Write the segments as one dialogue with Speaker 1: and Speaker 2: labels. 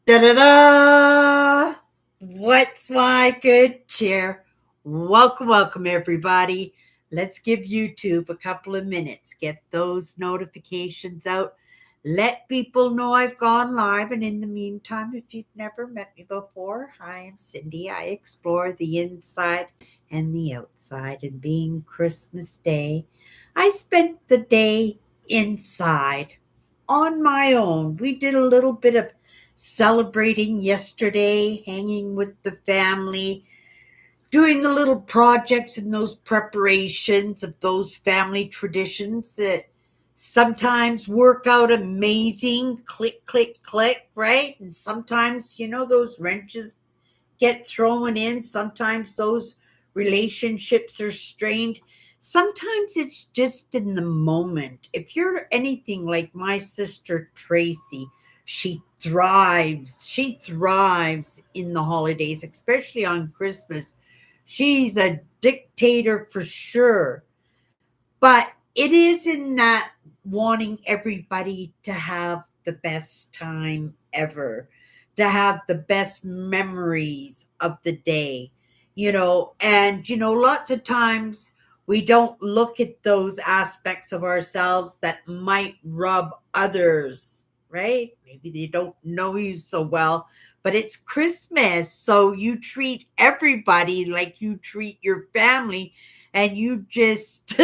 Speaker 1: Da da da! What's my good cheer? Welcome, welcome, everybody. Let's give YouTube a couple of minutes. Get those notifications out. Let people know I've gone live. And in the meantime, if you've never met me before, hi, I'm Cindy. I explore the inside and the outside. And being Christmas Day, I spent the day inside on my own. We did a little bit of celebrating yesterday, hanging with the family, doing the little projects and those preparations of those family traditions that sometimes work out amazing, click, click, click, right? And sometimes, those wrenches get thrown in. Sometimes those relationships are strained. Sometimes it's just in the moment. If you're anything like my sister Tracy, she thrives. She thrives in the holidays, especially on Christmas. She's a dictator for sure. But it is in that wanting everybody to have the best time ever, to have the best memories of the day, and, lots of times we don't look at those aspects of ourselves that might rub others, right? Maybe they don't know you so well, but it's Christmas. So you treat everybody like you treat your family, and you just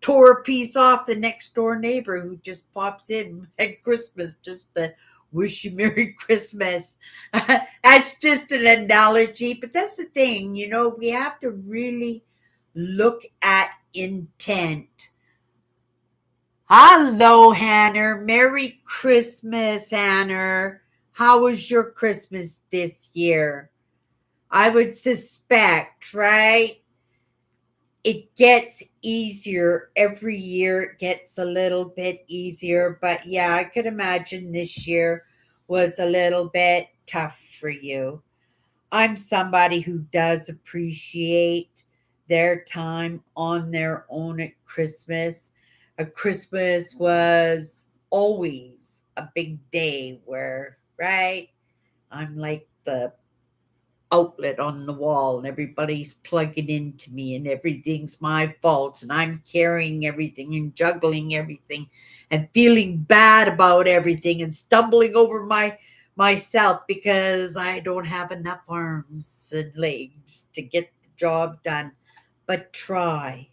Speaker 1: tore a piece off the next door neighbor who just pops in at Christmas just to wish you Merry Christmas. That's just an analogy, but that's the thing, we have to really look at intent. Hello, Hannah. Merry Christmas, Hannah. How was your Christmas this year? I would suspect, right? It gets easier every year. It gets a little bit easier, but yeah, I could imagine this year was a little bit tough for you. I'm somebody who does appreciate their time on their own at Christmas. A Christmas was always a big day where, right? I'm like the outlet on the wall, and everybody's plugging into me, and everything's my fault, and I'm carrying everything and juggling everything and feeling bad about everything and stumbling over myself because I don't have enough arms and legs to get the job done. But try,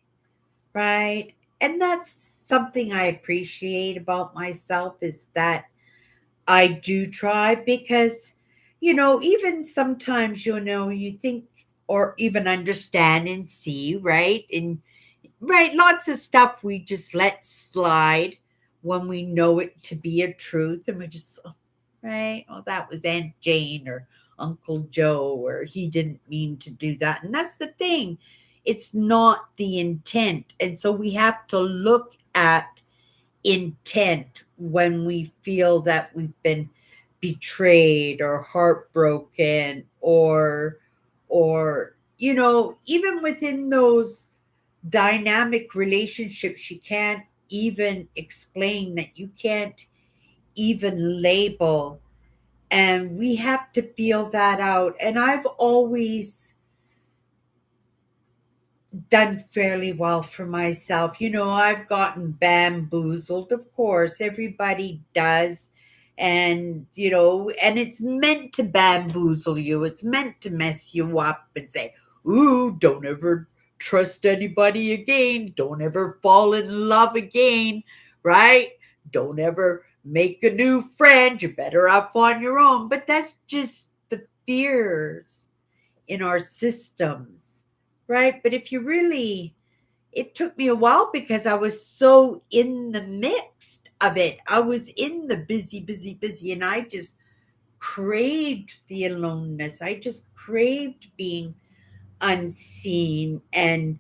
Speaker 1: right? And that's something I appreciate about myself, is that I do try, because, even sometimes, you think or even understand and see, right? And right, lots of stuff we just let slide when we know it to be a truth, and we just, "Oh, right, oh, that was Aunt Jane or Uncle Joe, or he didn't mean to do that." And that's the thing. It's not the intent. And so we have to look at intent when we feel that we've been betrayed or heartbroken, or even within those dynamic relationships, you can't even explain, that you can't even label, and we have to feel that out. And I've always done fairly well for myself. I've gotten bamboozled, of course, everybody does. And it's meant to bamboozle you, it's meant to mess you up and say, "Ooh, don't ever trust anybody again, don't ever fall in love again," right? "Don't ever make a new friend, you're better off on your own." But that's just the fears in our systems, right? But if you really, it took me a while because I was so in the mix of it. I was in the busy, busy, busy, and I just craved the aloneness. I just craved being unseen. And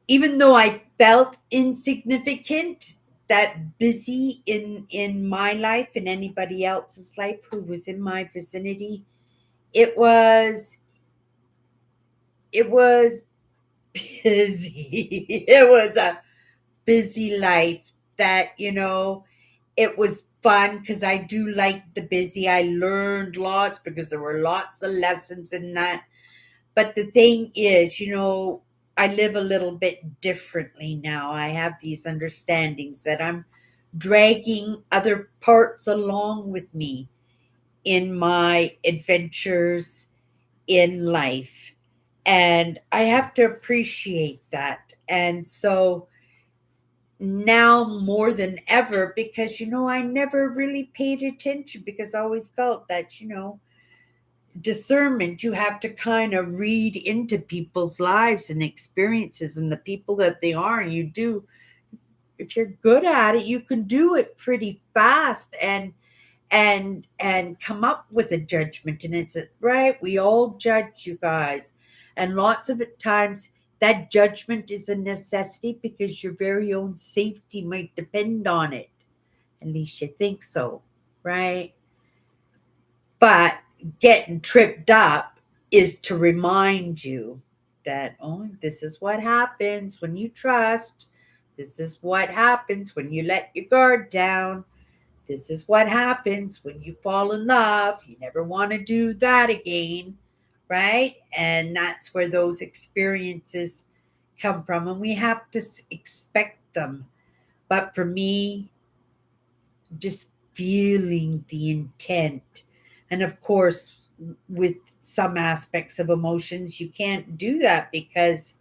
Speaker 1: even though I felt insignificant, that busy in my life and anybody else's life who was in my vicinity, it was it was busy. It was a busy life that, it was fun because I do like the busy. I learned lots because there were lots of lessons in that. But the thing is, I live a little bit differently now. I have these understandings that I'm dragging other parts along with me in my adventures in life. And I have to appreciate that. And so now more than ever, because, I never really paid attention because I always felt that, discernment, you have to kind of read into people's lives and experiences and the people that they are. And you do, if you're good at it, you can do it pretty fast and come up with a judgment. And it's right, we all judge, you guys, and lots of it times that judgment is a necessity because your very own safety might depend on it. At least you think so, right? But getting tripped up is to remind you that, oh, this is what happens when you trust. This is what happens when you let your guard down. This is what happens when you fall in love. You never want to do that again, right? And that's where those experiences come from. And we have to expect them. But for me, just feeling the intent. And of course, with some aspects of emotions, you can't do that because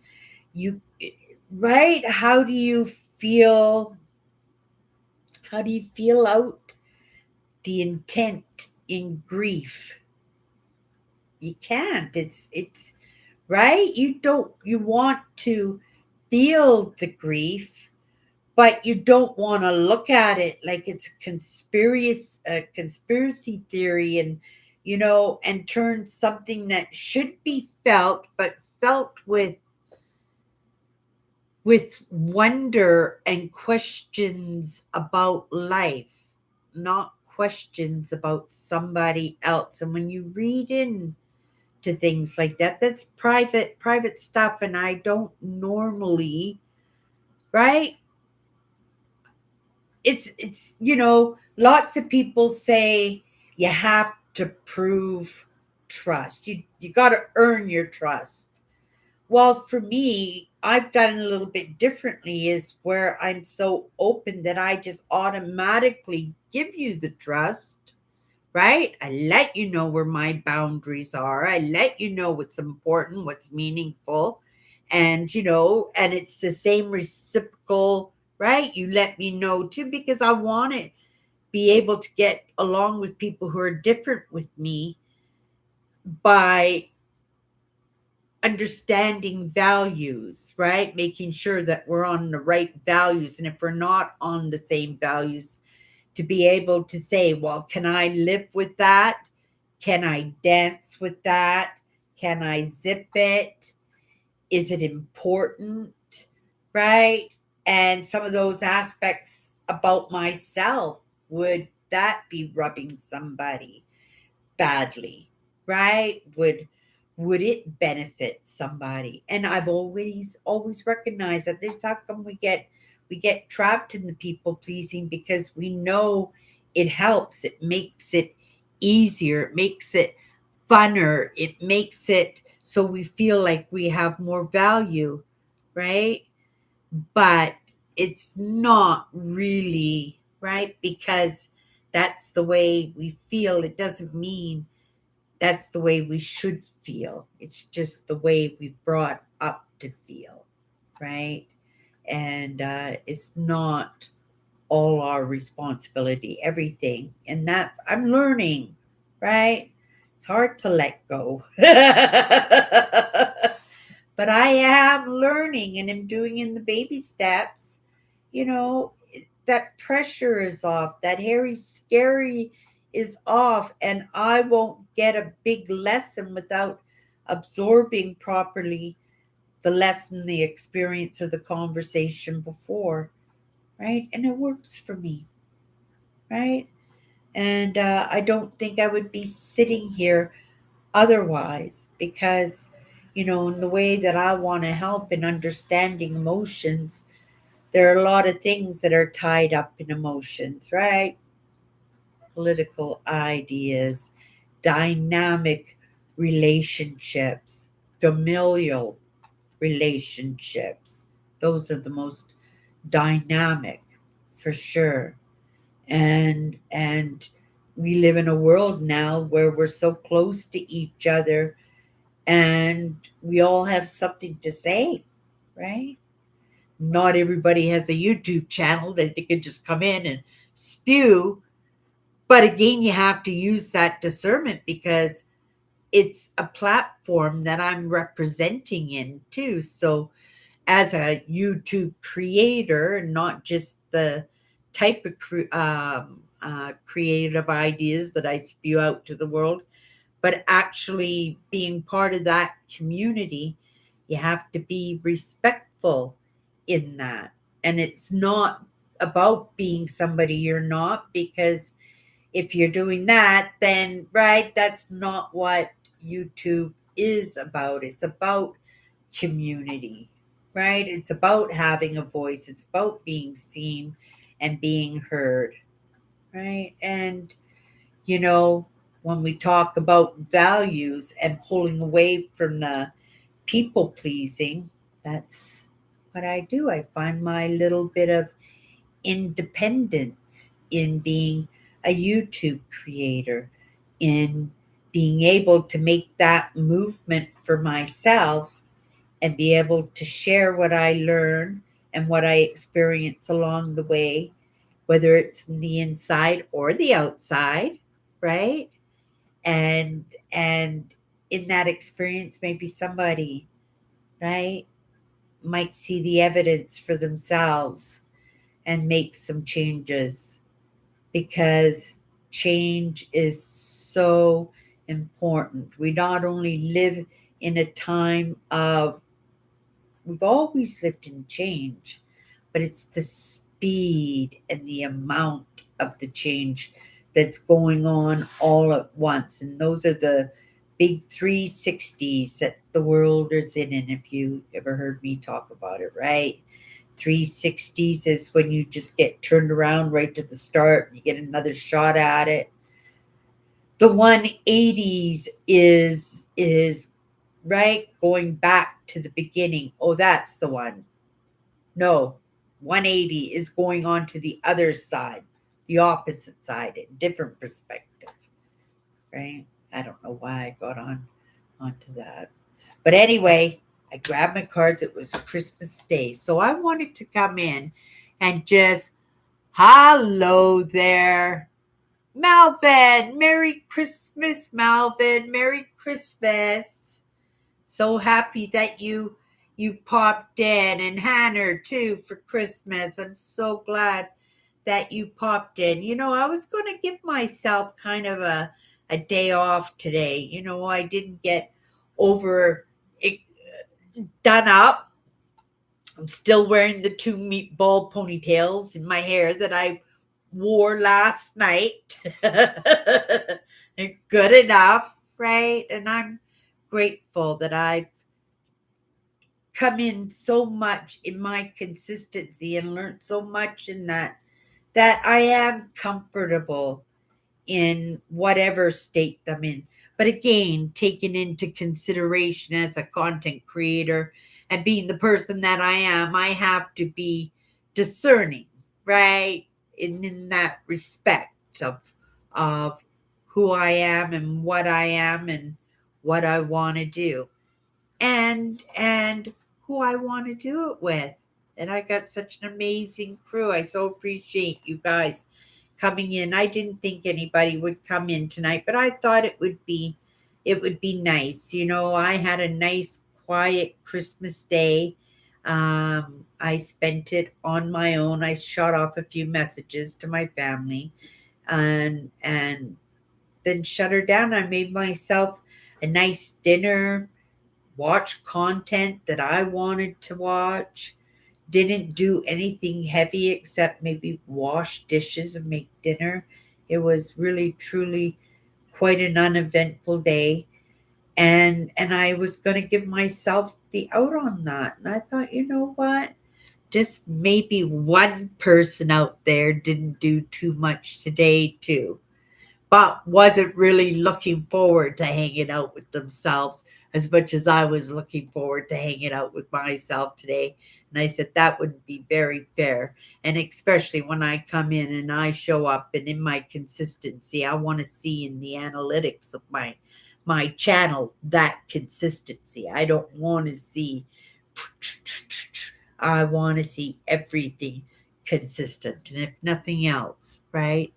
Speaker 1: you, right? How do you feel out the intent in grief? You can't. It's right. You want to feel the grief, but you don't want to look at it like it's a conspiracy theory, and turn something that should be felt but felt with wonder and questions about life, not questions about somebody else. And when you read in to things like that, that's private stuff, and I don't normally, right? Lots of people say you have to prove trust. You got to earn your trust. Well, for me, I've done it a little bit differently, is where I'm so open that I just automatically give you the trust, right? I let you know where my boundaries are. I let you know what's important, what's meaningful. And it's the same reciprocal, right? You let me know too, because I want to be able to get along with people who are different with me by understanding values, right? Making sure that we're on the right values. And if we're not on the same values, to be able to say, well, can I live with that? Can I dance with that? Can I zip it? Is it important? Right? And some of those aspects about myself, would that be rubbing somebody badly? Right? Would it benefit somebody? And I've always recognized that this, how come we get trapped in the people pleasing, because we know it helps, it makes it easier, it makes it funner, it makes it so we feel like we have more value, right? But it's not really, right? Because that's the way we feel. It doesn't mean that's the way we should feel. It's just the way we brought up to feel, right? And it's not all our responsibility, everything. And I'm learning, right? It's hard to let go. But I am learning and I'm doing in the baby steps. That pressure is off, that hairy, scary is off, and I won't get a big lesson without absorbing properly the lesson, the experience, or the conversation before, right? And it works for me, right? And I don't think I would be sitting here otherwise, because in the way that I want to help in understanding emotions, There are a lot of things that are tied up in emotions, right? Political ideas, dynamic relationships, familial relationships. Those are the most dynamic for sure. And we live in a world now where we're so close to each other and we all have something to say, right? Not everybody has a YouTube channel that they can just come in and spew. But again, you have to use that discernment because it's a platform that I'm representing in too. So, as a YouTube creator, and not just the type of creative ideas that I spew out to the world, but actually being part of that community, you have to be respectful in that. And it's not about being somebody you're not, because if you're doing that, then, right, that's not what YouTube is about. It's about community, right? It's about having a voice, it's about being seen and being heard, right? And you know, when we talk about values and pulling away from the people pleasing, that's what I do. I find my little bit of independence in being a YouTube creator, in being able to make that movement for myself and be able to share what I learn and what I experience along the way, whether it's in the inside or the outside, right? And in that experience, maybe somebody, right, might see the evidence for themselves and make some changes, because change is so important. We not only live in a time of, we've always lived in change, but it's the speed and the amount of the change that's going on all at once. And those are the big 360s that the world is in. And if you ever heard me talk about it, right? 360s is when you just get turned around right to the start, you get another shot at it. The 180s is right, going back to the beginning. Oh, that's the one. No, 180 is going on to the other side, the opposite side, a different perspective, right? I don't know why I got onto that. But anyway, I grabbed my cards. It was Christmas Day. So I wanted to come in and just, hello there, Melvin. Merry Christmas, Melvin. Merry Christmas. So happy that you popped in, and Hannah too for Christmas. I'm so glad that you popped in. I was going to give myself kind of a day off today. I didn't get over it, done up. I'm still wearing the two meatball ponytails in my hair that I wore last night. They're good enough, right? And I'm grateful that I've come in so much in my consistency and learned so much in that I am comfortable in whatever state I'm in. But again, taken into consideration as a content creator and being the person that I am, I have to be discerning, right? In that respect of who I am and what I want to do, and who I want to do it with. And I got such an amazing crew. I so appreciate you guys coming in. I didn't think anybody would come in tonight, but I thought it would be nice. I had a nice quiet Christmas day. I spent it on my own. I shot off a few messages to my family and then shut her down. I made myself a nice dinner, watch content that I wanted to watch. Didn't do anything heavy except maybe wash dishes and make dinner. It was really truly quite an uneventful day. And I was going to give myself the out on that. And I thought, you know what? just maybe one person out there didn't do too much today, too, but wasn't really looking forward to hanging out with themselves as much as I was looking forward to hanging out with myself today. And I said that wouldn't be very fair. And especially when I come in and I show up and in my consistency, I want to see in the analytics of my channel that consistency. I don't want to see I want to see everything consistent. And if nothing else, right?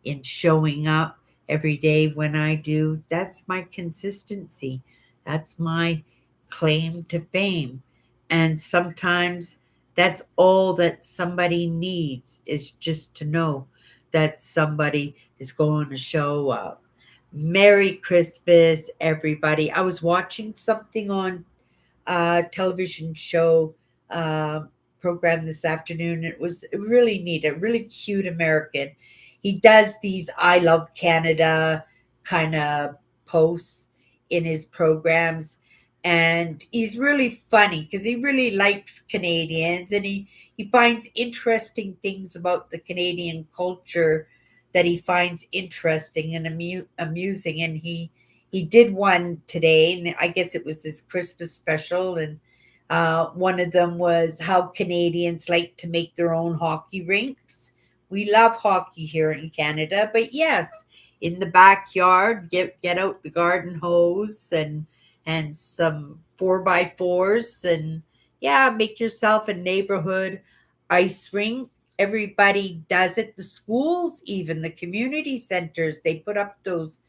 Speaker 1: In showing up every day when I do, that's my consistency. That's my claim to fame. And sometimes that's all that somebody needs is just to know that somebody is going to show up. Merry Christmas, everybody. I was watching something on television show uh, program this afternoon. It was really neat, a really cute American. He does these I love Canada kind of posts in his programs. And he's really funny because he really likes Canadians and he finds interesting things about the Canadian culture that he finds interesting and amusing. And he did one today, and I guess it was his Christmas special. And one of them was how Canadians like to make their own hockey rinks. We love hockey here in Canada, but yes, in the backyard, get out the garden hose and some 4x4s, and yeah, make yourself a neighborhood ice rink. Everybody does it. The schools, even the community centers, they put up those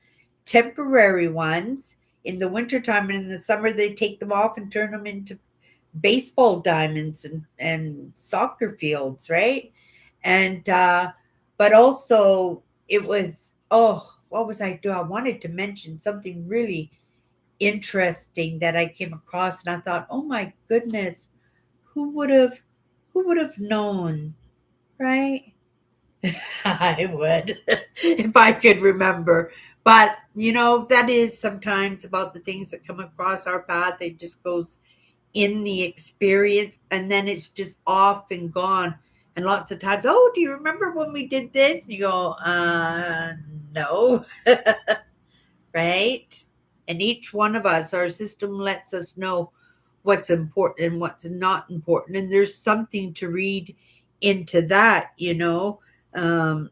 Speaker 1: temporary ones in the wintertime, and in the summer they take them off and turn them into baseball diamonds and soccer fields, right? And but also it was, oh, what was I doing? I wanted to mention something really interesting that I came across, and I thought, oh my goodness, who would have who would have known, right? I would if I could remember. But that is sometimes about the things that come across our path. It just goes in the experience and then it's just off and gone. And lots of times, oh, do you remember when we did this? And you go, no. Right? And each one of us, our system lets us know what's important and what's not important. And there's something to read into that. Um,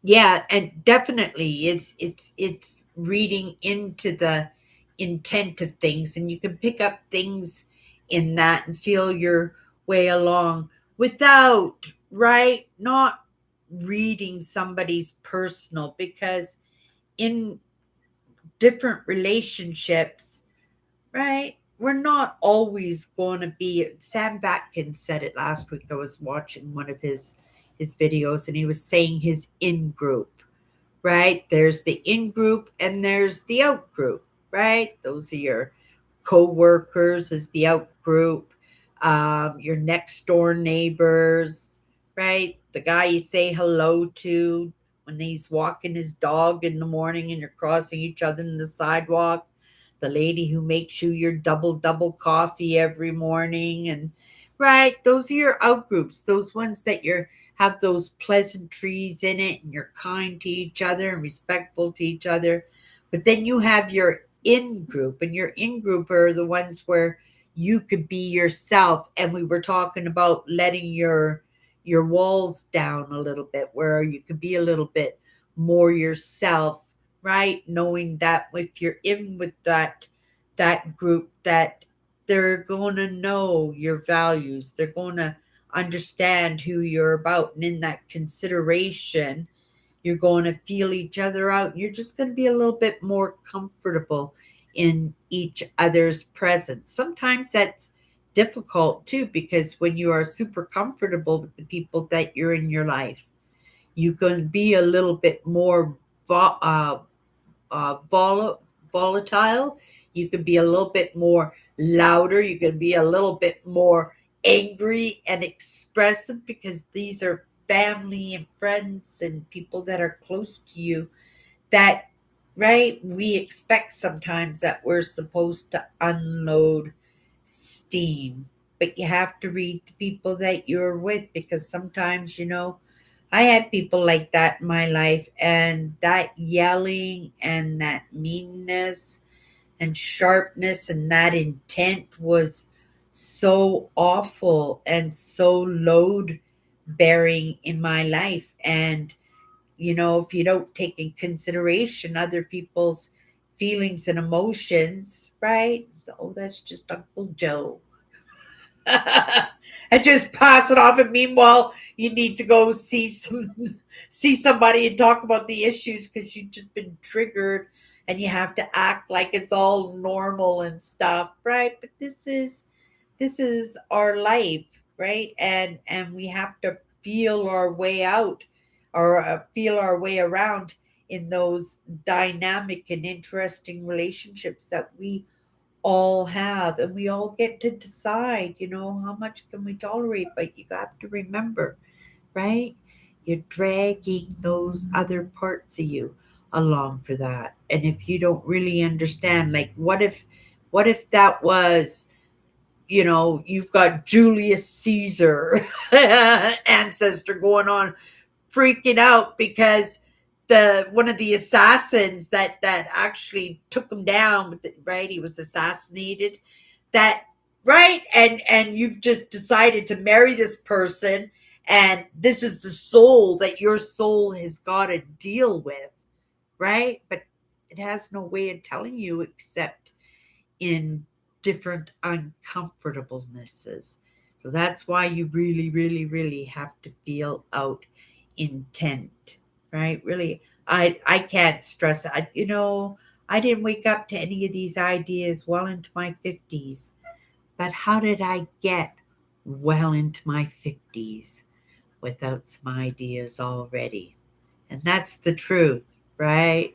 Speaker 1: yeah, and definitely it's reading into the intent of things, and you can pick up things in that and feel your way along without, right, not reading somebody's personal, because in different relationships, right, we're not always going to be. Sam Vatkin said it last week. I was watching one of his videos, and he was saying his in group, right? There's the in group and there's the out group, right? Those are your co-workers is the out group, your next door neighbors, right? The guy you say hello to when he's walking his dog in the morning and you're crossing each other in the sidewalk, the lady who makes you your double coffee every morning, and right, those are your out groups, those ones that you're have those pleasantries in it and you're kind to each other and respectful to each other. But then you have your in group, and your in group are the ones where you could be yourself. And we were talking about letting your walls down a little bit, where you could be a little bit more yourself, right? Knowing that if you're in with that group, that they're going to know your values, they're going to understand who you're about, and in that consideration you're going to feel each other out, and you're just going to be a little bit more comfortable in each other's presence. Sometimes that's difficult too, because when you are super comfortable with the people that you're in your life, you can be a little bit more vo- uh, volatile. You can be a little bit more louder. You can be a little bit more angry and expressive, because these are family and friends and people that are close to you, that, right, we expect sometimes that we're supposed to unload steam, but you have to read the people that you're with, because sometimes, I had people like that in my life, and that yelling and that meanness and sharpness and that intent was so awful and so load bearing in my life. And if you don't take in consideration other people's feelings and emotions, right? So that's just Uncle Joe. And just pass it off. And meanwhile, you need to go see somebody and talk about the issues because you've just been triggered, and you have to act like it's all normal and stuff, right? But this is our life, right? And we have to feel our way out, or feel our way around in those dynamic and interesting relationships that we all have, and we all get to decide, how much can we tolerate. But you have to remember, right, you're dragging those other parts of you along for that. And if you don't really understand, like, what if that was, you've got Julius Caesar ancestor going on, freaking out because the one of the assassins that actually took him down, right, he was assassinated, that, right, and you've just decided to marry this person, and this is the soul that your soul has got to deal with, right? But it has no way of telling you except in different uncomfortablenesses. So that's why you really, really, really have to feel out intent, right? Really, I can't stress it. I didn't wake up to any of these ideas well into my 50s. But how did I get well into my 50s without some ideas already? And that's the truth, right?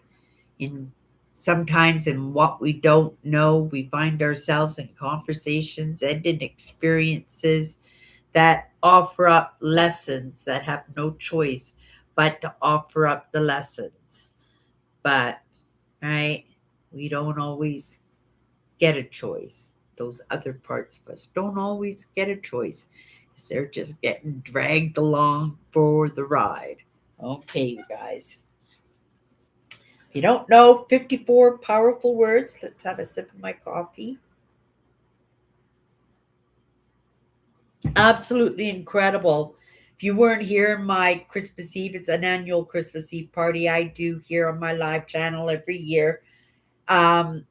Speaker 1: In Sometimes in what we don't know, we find ourselves in conversations and in experiences that offer up lessons that have no choice but to offer up the lessons. But, right, we don't always get a choice. Those other parts of us don't always get a choice, because they're just getting dragged along for the ride. Okay, you guys. If you don't know 54 powerful words, let's have a sip of my coffee. Absolutely incredible. If you weren't here, my Christmas Eve, it's an annual Christmas Eve party I do here on my live channel every year. Um,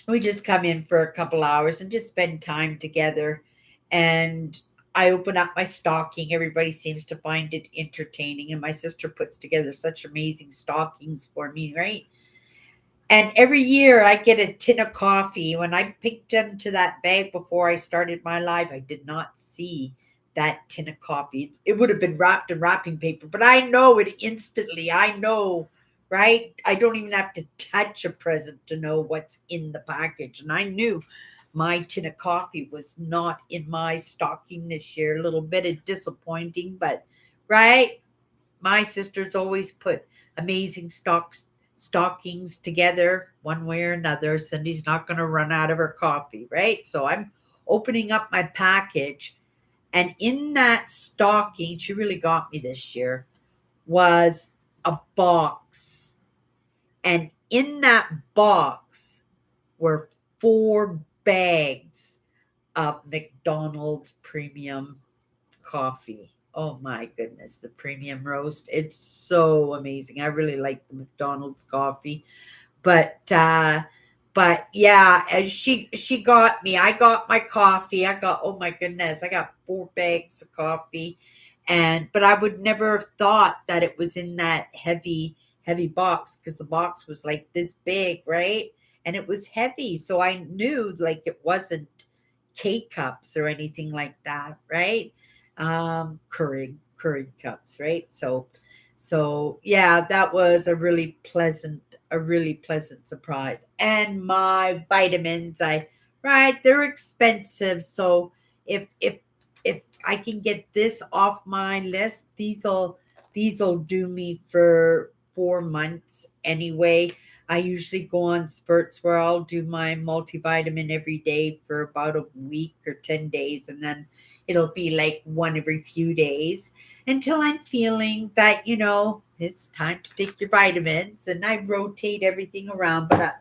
Speaker 1: we just come in for a couple hours and just spend time together. And I open up my stocking. Everybody seems to find it entertaining. And my sister puts together such amazing stockings for me, right? And every year I get a tin of coffee. When I picked into that bag before I started my live, I did not see that tin of coffee. It would have been wrapped in wrapping paper, but I know it instantly. I know, right? I don't even have to touch a present to know what's in the package. And I knew my tin of coffee was not in my stocking this year. A little bit of disappointing, but right? My sisters always put amazing stockings together one way or another. Cindy's not going to run out of her coffee, right? So I'm opening up my package, and in that stocking, she really got me this year, was a box. And in that box were 4 bags of McDonald's premium coffee. Oh my goodness, the premium roast. It's so amazing. I really like the McDonald's coffee. But yeah, as she got me. I got my coffee. I got, oh my goodness, I got 4 bags of coffee. And but I would never have thought that it was in that heavy box, because the box was like this big, right? And it was heavy. So I knew like it wasn't K cups or anything like that, right? Keurig cups, right? So yeah, that was a really pleasant surprise. And my vitamins, right, they're expensive. So if I can get this off my list, these'll do me for 4 months anyway. I usually go on spurts where I'll do my multivitamin every day for about a week or 10 days, and then it'll be like one every few days until I'm feeling that, it's time to take your vitamins, and I rotate everything around. But,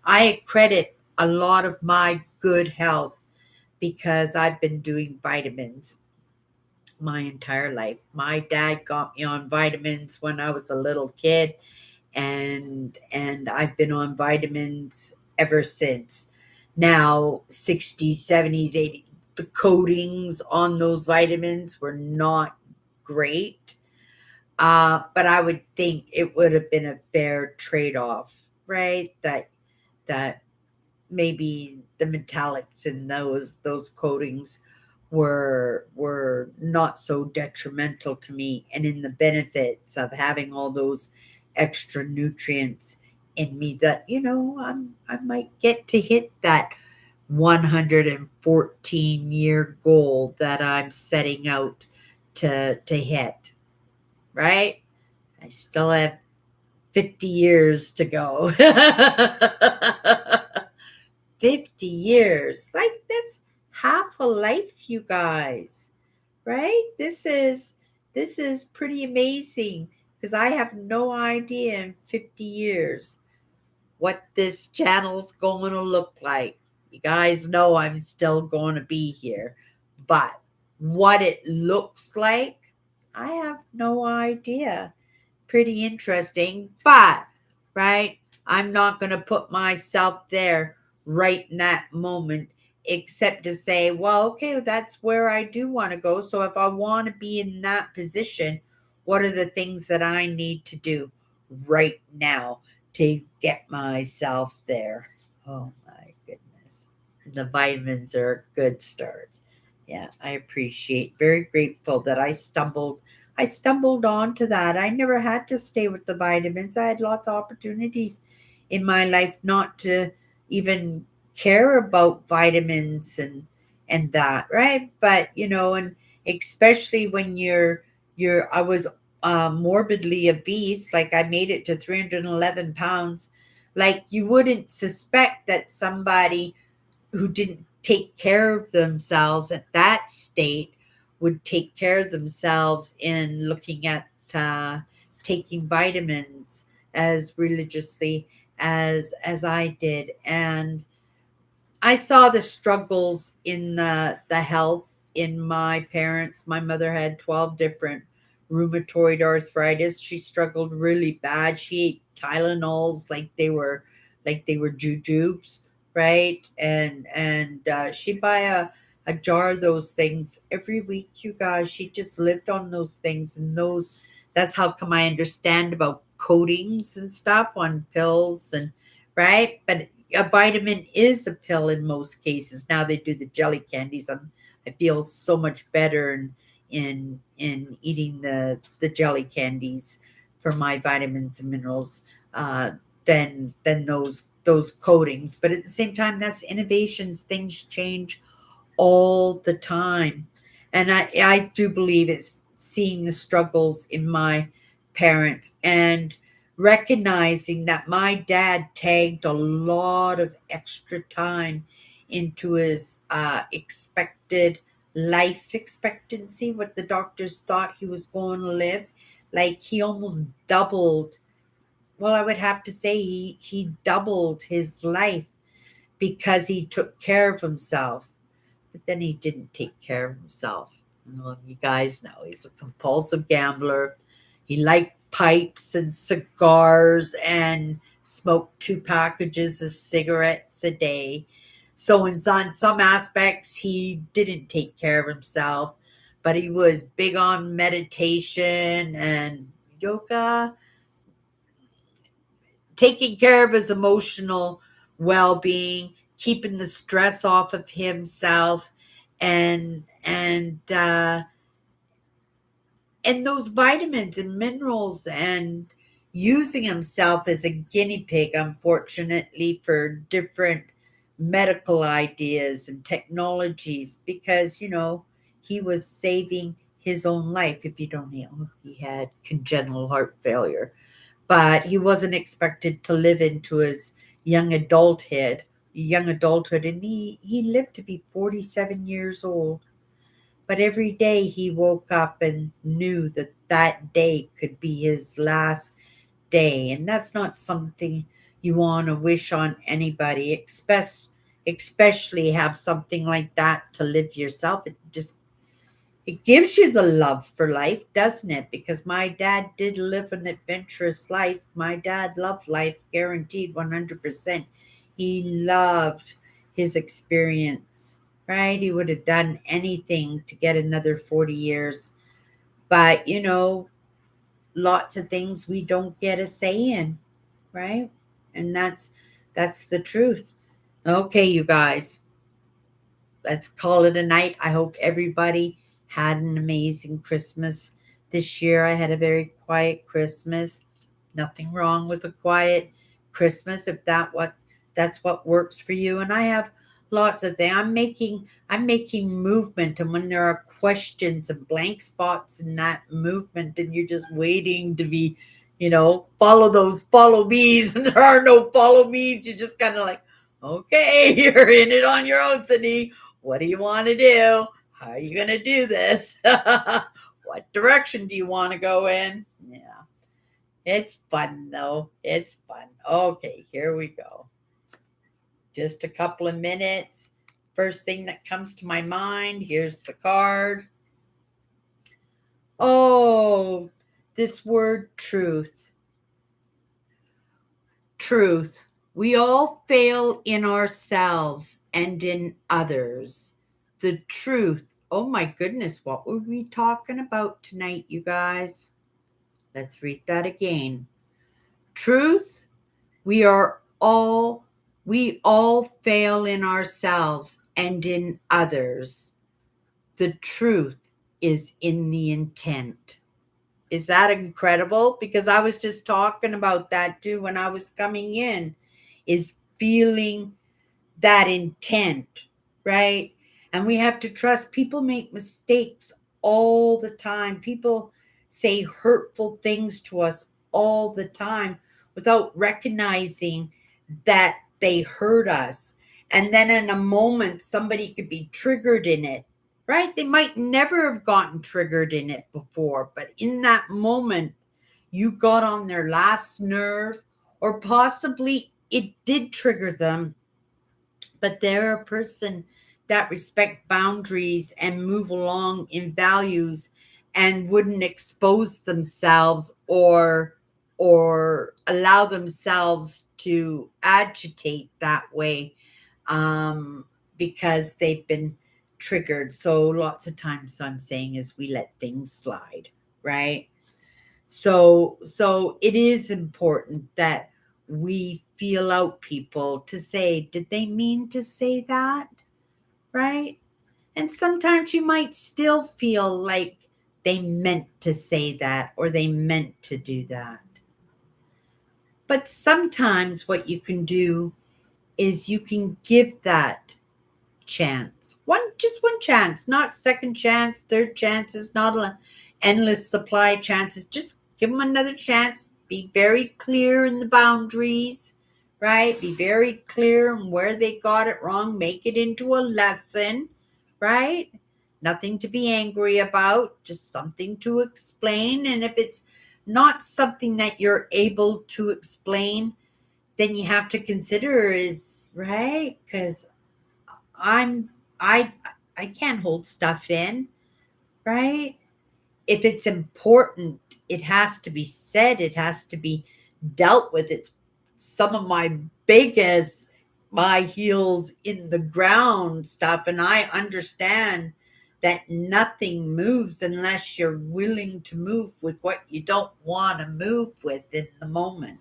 Speaker 1: I credit a lot of my good health because I've been doing vitamins my entire life. My dad got me on vitamins when I was a little kid, and I've been on vitamins ever since. Now, 60s, 70s, 80s, the coatings on those vitamins were not great. But I would think it would have been a fair trade-off, right? That maybe the metallics in those coatings were not so detrimental to me, and in the benefits of having all those extra nutrients in me that I might get to hit that 114-year goal that I'm setting out to hit, right? I still have 50 years to go. 50 years. Like, that's half a life, you guys, right? This is pretty amazing because I have no idea in 50 years what this channel's going to look like. You guys know I'm still going to be here, but what it looks like, I have no idea. Pretty interesting, but right, I'm not going to put myself there right in that moment, except to say, well, okay, that's where I do want to go. So if I want to be in that position, what are the things that I need to do right now to get myself there? Oh my goodness. And the vitamins are a good start. Yeah, I appreciate, very grateful that I stumbled onto that. I never had to stay with the vitamins. I had lots of opportunities in my life not to even care about vitamins and that, right? But and especially when I was morbidly obese, like I made it to 311 pounds. Like, you wouldn't suspect that somebody who didn't take care of themselves at that state would take care of themselves in looking at taking vitamins as religiously as I did. And I saw the struggles in the health in my parents. My mother had 12 different rheumatoid arthritis. She struggled really bad. She ate Tylenols like they were jujubes, right? And she'd buy a jar of those things every week, you guys. She just lived on those things, and that's how come I understand about coatings and stuff on pills, and right? But a vitamin is a pill in most cases. Now they do the jelly candies. I feel so much better in eating the jelly candies for my vitamins and minerals than those coatings. But at the same time, that's innovations. Things change all the time. And I do believe it's seeing the struggles in my parents and recognizing that my dad tagged a lot of extra time into his expected life expectancy, what the doctors thought he was going to live. Like, he almost doubled. Well, I would have to say he doubled his life because he took care of himself, but then he didn't take care of himself. Well, you guys know he's a compulsive gambler. He liked pipes and cigars and smoked 2 packages of cigarettes a day. So on some aspects, he didn't take care of himself, but he was big on meditation and yoga, taking care of his emotional well-being, keeping the stress off of himself, and those vitamins and minerals, and using himself as a guinea pig, unfortunately, for different medical ideas and technologies, because he was saving his own life. If you don't know, he had congenital heart failure. but he wasn't expected to live into his young adulthood and he lived to be 47 years old. But every day he woke up and knew that that day could be his last day. And that's not something you want to wish on anybody, especially have something like that to live yourself. It gives you the love for life, doesn't it? Because my dad did live an adventurous life. My dad loved life, guaranteed 100%. He loved his experience, right? He would have done anything to get another 40 years. But, lots of things we don't get a say in, right? And that's the truth. Okay, you guys, let's call it a night. I hope everybody had an amazing Christmas this year. I had a very quiet Christmas. Nothing wrong with a quiet Christmas if that's what works for you. And I have lots of things. I'm making movement, and when there are questions and blank spots in that movement, and you're just waiting to be, follow those follow me's, and there are no follow me's, you're just kind of like, okay, you're in it on your own, Sydney. What do you want to do? How are you going to do this? What direction do you want to go in? Yeah. It's fun, though. It's fun. Okay, here we go. Just a couple of minutes. First thing that comes to my mind, here's the card. Oh, this word truth. Truth. We all fail in ourselves and in others. The truth. Oh my goodness, what were we talking about tonight, you guys? Let's read that again. Truth. We are all we all fail in ourselves and in others. The truth is in the intent. Is that incredible? Because I was just talking about that too when I was coming in, is feeling that intent, right? And we have to trust people make mistakes all the time. People say hurtful things to us all the time without recognizing that they hurt us. And then in a moment, somebody could be triggered in it, right? They might never have gotten triggered in it before, but in that moment, you got on their last nerve, or possibly it did trigger them, but they're a person that respect boundaries and move along in values and wouldn't expose themselves or allow themselves to agitate that way, because they've been triggered. So lots of times I'm saying is we let things slide, right? So it is important that we feel out people to say, did they mean to say that? Right? And sometimes you might still feel like they meant to say that or they meant to do that. But sometimes what you can do is you can give that chance. Just one chance, not second chance, third chances, not an endless supply of chances. Just give them another chance. Be very clear in the boundaries, right? Be very clear on where they got it wrong. Make it into a lesson, right? Nothing to be angry about, just something to explain. And if it's not something that you're able to explain, then you have to consider is right, because I'm I I can't hold stuff in, right? If it's important, it has to be said, it has to be dealt with. It's some of my biggest my heels in the ground stuff, and I understand that nothing moves unless you're willing to move with what you don't want to move with in the moment.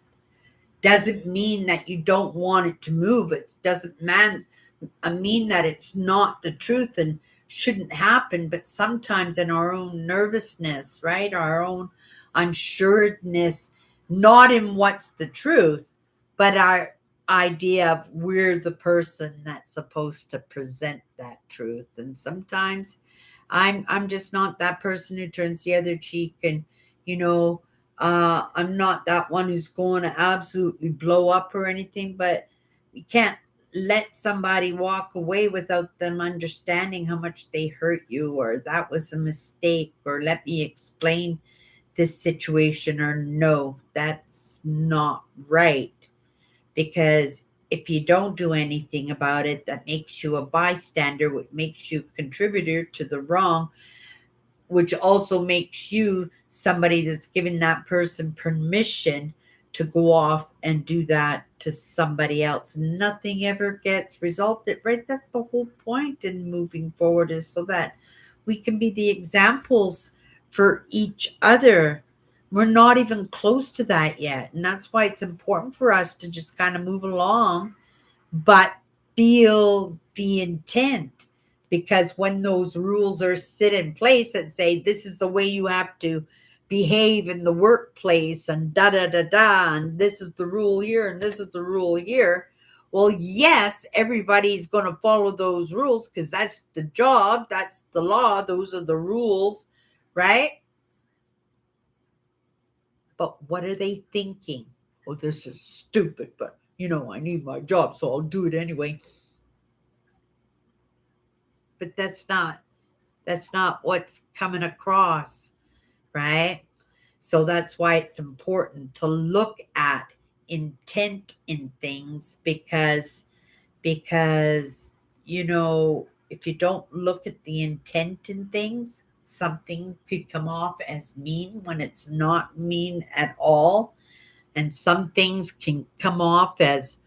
Speaker 1: Doesn't mean that you don't want it to move. It doesn't mean that it's not the truth and shouldn't happen. But sometimes in our own nervousness, right, our own unsuredness, not in what's the truth, but our idea of we're the person that's supposed to present that truth. And sometimes I'm just not that person who turns the other cheek and, you know, I'm not that one who's going to absolutely blow up or anything, but we can't let somebody walk away without them understanding how much they hurt you, or that was a mistake, or let me explain this situation, or no, that's not right. Because if you don't do anything about it, that makes you a bystander, which makes you a contributor to the wrong, which also makes you somebody that's giving that person permission to go off and do that to somebody else. Nothing ever gets resolved. It right. That's the whole point in moving forward, is so that we can be the examples for each other. We're not even close to that yet. And that's why it's important for us to just kind of move along, but feel the intent. Because when those rules are set in place and say this is the way you have to behave in the workplace, and da da da da, and this is the rule here and this is the rule here, well, yes, everybody's going to follow those rules because that's the job, that's the law, those are the rules, right? But what are they thinking? Well, this is stupid, but I need my job, so I'll do it anyway. But that's not what's coming across, right? So that's why it's important to look at intent in things, because if you don't look at the intent in things, something could come off as mean when it's not mean at all. And some things can come off as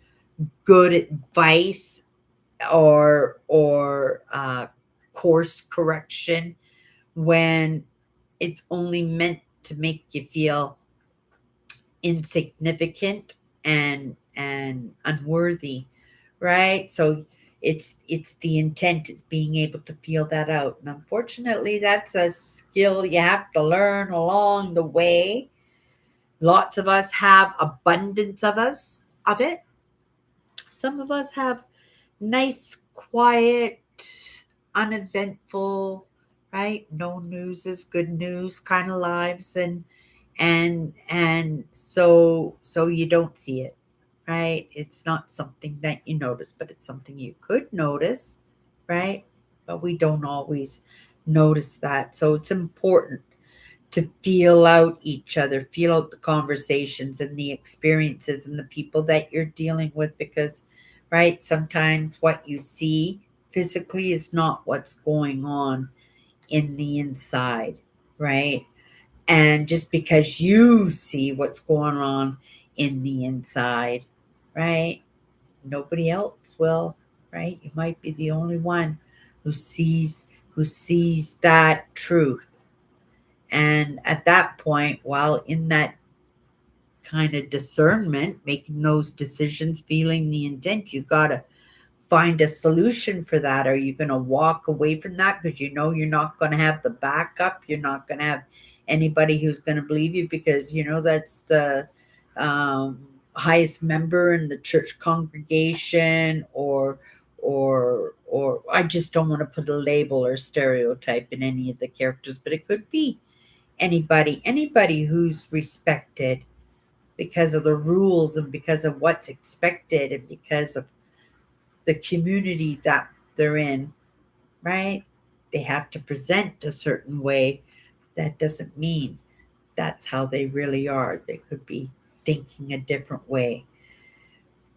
Speaker 1: good advice, or course correction, when it's only meant to make you feel insignificant and unworthy, right? So it's the intent, it's being able to feel that out. And unfortunately, that's a skill you have to learn along the way. Lots of us have abundance of it. Some of us have nice, quiet, uneventful, right? No news is good news kind of lives, and so you don't see it, right? It's not something that you notice, but it's something you could notice, right? But we don't always notice that. So it's important to feel out each other, feel out the conversations and the experiences and the people that you're dealing with, because, right, sometimes what you see physically is not what's going on in the inside, right? And just because you see what's going on in the inside, right? Nobody else will, right? You might be the only one who sees that truth. And at that point, while in that kind of discernment, making those decisions, feeling the intent, you got to find a solution for that. Are you going to walk away from that because you're not going to have the backup? You're not going to have anybody who's going to believe you, because that's the highest member in the church congregation, or I just don't want to put a label or stereotype in any of the characters, but it could be anybody who's respected because of the rules and because of what's expected and because of the community that they're in, right? They have to present a certain way. That doesn't mean that's how they really are. They could be thinking a different way.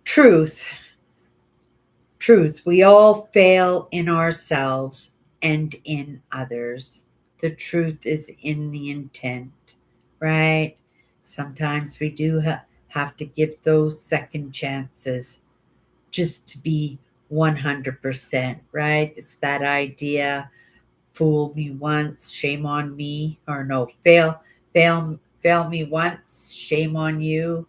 Speaker 1: Truth, truth. We all fail in ourselves and in others. The truth is in the intent, right? Sometimes we do have to give those second chances just to be 100%, right? It's that idea, fool me once, shame on me, or no, fail me once, shame on you,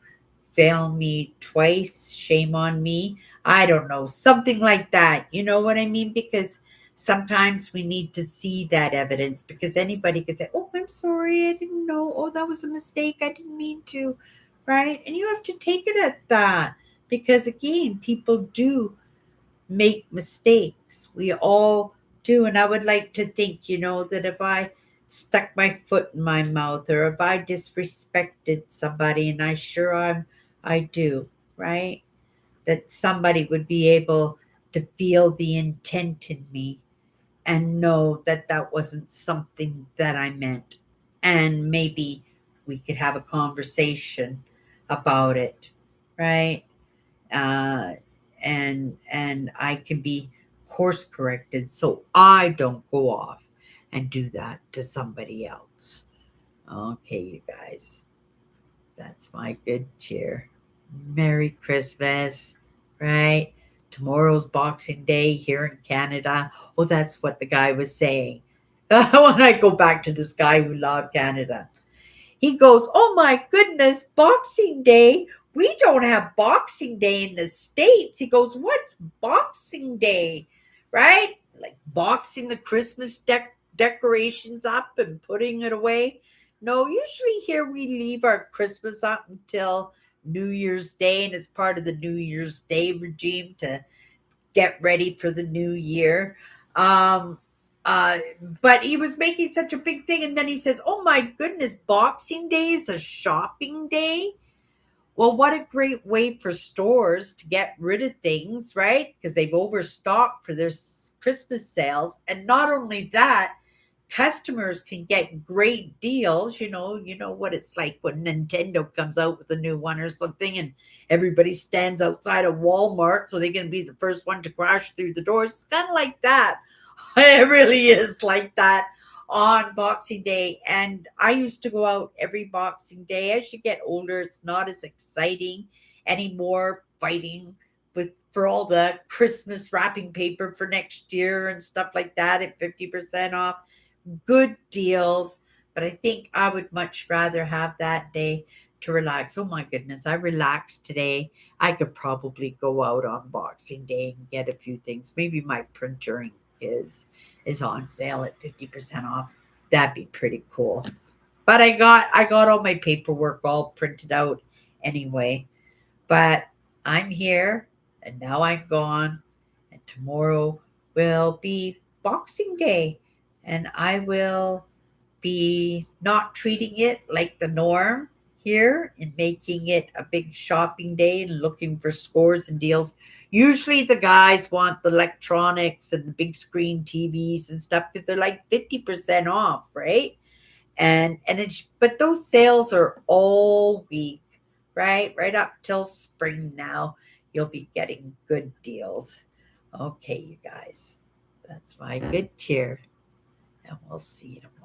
Speaker 1: fail me twice, shame on me. I don't know, something like that. You know what I mean? Because sometimes we need to see that evidence, because anybody could say, "Oh, I'm sorry, I didn't know. Oh, that was a mistake. I didn't mean to." Right? And you have to take it at that, because again, people do make mistakes. We all do. And I would like to think, that if I stuck my foot in my mouth or if I disrespected somebody, and I do, right? That somebody would be able to feel the intent in me and know that that wasn't something that I meant. And maybe we could have a conversation about it, right? Uh, and I can be course corrected so I don't go off and do that to somebody else. Okay, you guys, that's my good cheer. Merry Christmas, right? Tomorrow's Boxing Day here in Canada. Oh, that's what the guy was saying. When I go back to this guy who loved Canada, he goes, "Oh my goodness, Boxing Day. We don't have Boxing Day in the States." He goes, "What's Boxing Day?" Right? Like boxing the Christmas decorations up and putting it away. No, usually here we leave our Christmas up until New Year's Day, and it's part of the New Year's Day regime to get ready for the new year. Um, uh, but he was making such a big thing, and then he says, "Oh my goodness, Boxing Day is a shopping day." Well, what a great way for stores to get rid of things, right? Because they've overstocked for their Christmas sales, and not only that, customers can get great deals. You know what it's like when Nintendo comes out with a new one or something, and everybody stands outside of Walmart so they can be the first one to crash through the doors. It's kind of like that. It really is like that on Boxing Day. And I used to go out every Boxing Day. As you get older, it's not as exciting anymore fighting with for all the Christmas wrapping paper for next year and stuff like that at 50% off. Good deals, but I think I would much rather have that day to relax. Oh my goodness, I relaxed today. I could probably go out on Boxing Day and get a few things. Maybe my printer ink is on sale at 50% off. That'd be pretty cool. But I got all my paperwork all printed out anyway. But I'm here and now I'm gone, and tomorrow will be Boxing Day, and I will be not treating it like the norm here and making it a big shopping day and looking for scores and deals. Usually the guys want the electronics and the big screen TVs and stuff because they're like 50% off, right? And it's but those sales are all week, right? Right up till spring now. You'll be getting good deals. Okay, you guys. That's my good cheer. And we'll see you tomorrow.